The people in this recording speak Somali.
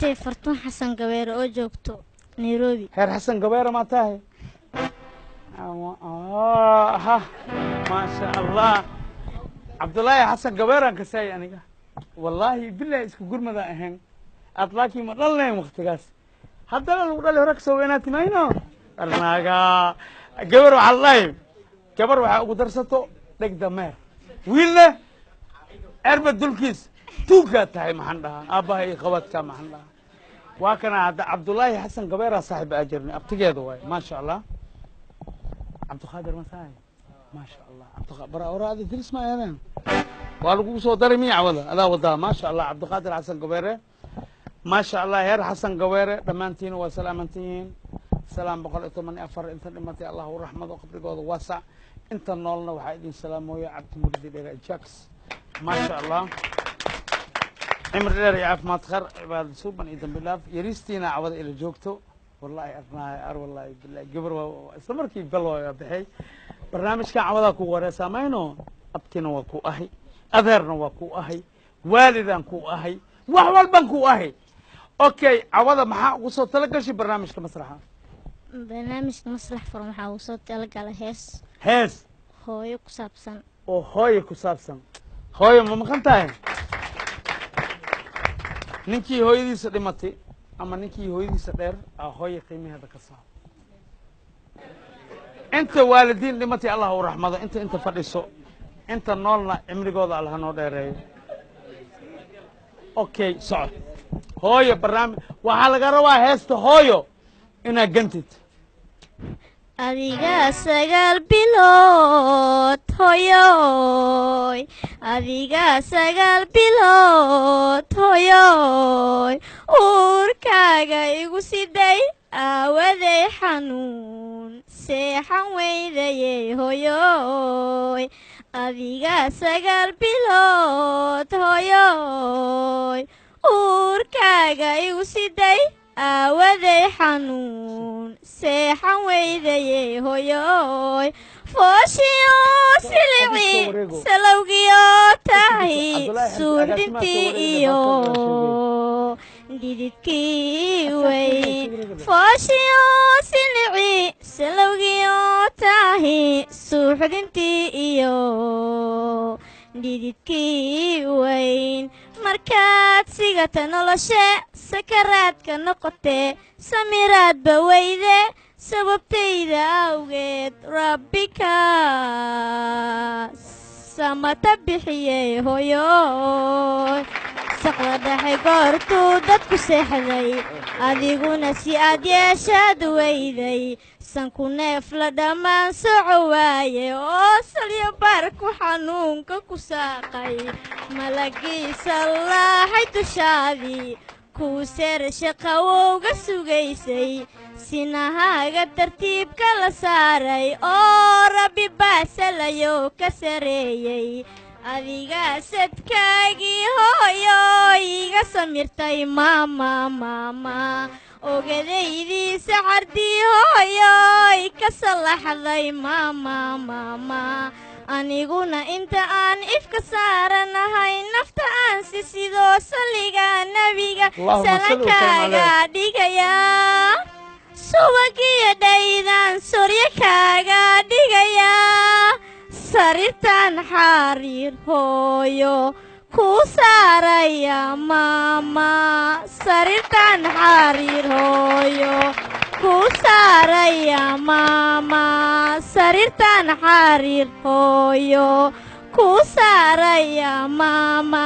abtay fartuun xasan gabeer oo joogto Nairobi heer xasan gabeer ma tahay ما شاء الله عبد الله حسن قبيرة كساي أنا والله بالله اسكو قرمة ذا أهين أطلاقي ما ضلنا مختقاس حتى لو قال هرك سويناتي ما هنا أرناقا قبر على الله قبر ودرسته لك دمار ويلا أربع دولكيس توقع تاعي محنها أباهي خواتك محنها وكان عبد الله حسن قبيرة صاحب أجرني أبتقى ما شاء الله عبد القادر مساي ما شاء الله عبد القادر برا هذا درس ما ينام والله صو درمي عوضه هذا وضع ما شاء الله عبد القادر حسن قبيره ما شاء الله هير حسن قبيره دمانتين وسلامتين سلام بقول اتمنى افر انت دمتي الله ورحمه وقبرقود واسع انت نولنا waxaa idin salaamoyo cabdi muridi dheer jax ما شاء الله عمر dheer iyo caafimaad khar cibaad suuban iyo dambilaaf yaristiina cawada ila joogto والله أرناها والله بالله قبر استمركي بلوا يا بحي برنامج كان عوضا كو ورا سامينو أبتنا وكو أهي أذرنا وكو أهي والدا كو أهي وحوال بنكو أهي أوكي عوضا محا وصلت تلقى شي برنامج كمسرحة برنامج مسرح فرمحة وصلت تلقى على هيس هوي كسابسن هوي كسابسن هوي ما مخنتاهي نينكي هوي دي سلمتي أما نيكي هويدي سدير هوي قيمي هذا كسر أنت والدين لمتي الله ورحمته أنت فريسو أنت نولنا عمري جود الله نودره أوكي صار هوي برنامج وحال جروا هست هويو إنا جنتت Adiga sagal bilod hoyoy Adiga sagal bilod hoyoy urkaaga igu siday awaday xanuun seexan weydayay hoyoy Adiga sagal bilod hoyoy urkaaga igu siday awaday xanuun seexan weydayay hoyoy fooshiyo silici salowgiyo tahay suuxdintii iyo dididkii weyn fooshiyo silici salowgiyo tahay suuxdintii iyo dididkii weyn markaad sigata noloshe sakaraadka noqotee samiraadba weyde sababtayda awgeed rabbika samata bixiyey hoyoy saqda dhexe goortuu dadku seexday adiguna si aad yeeshaad weyday sanku neef la dhammaan soco waaye oo salyo barku xanuunka ku saaqay malagiisa laahay dushaadii kuu seershe qawowga sugaysay sinahaaga tartiibka la saaray oo rabbi baasalayo ka sareeyey adigaa sadkaagii hooyo iga samirtay maama ogadaydii sacardii hooyoy ka salaxday maama aniguna inta aan ifka saaranahay nafta aan sisidoo saliga nabiga salankaaga dhigayaa subagiyo dhaydan soryo kaaga dhigayaa sariirtan xariir hooyo ku saaraya maama sariirtan xariir hooyo ku saaraya maama sariirtan xariir hooyo ku saaraya maama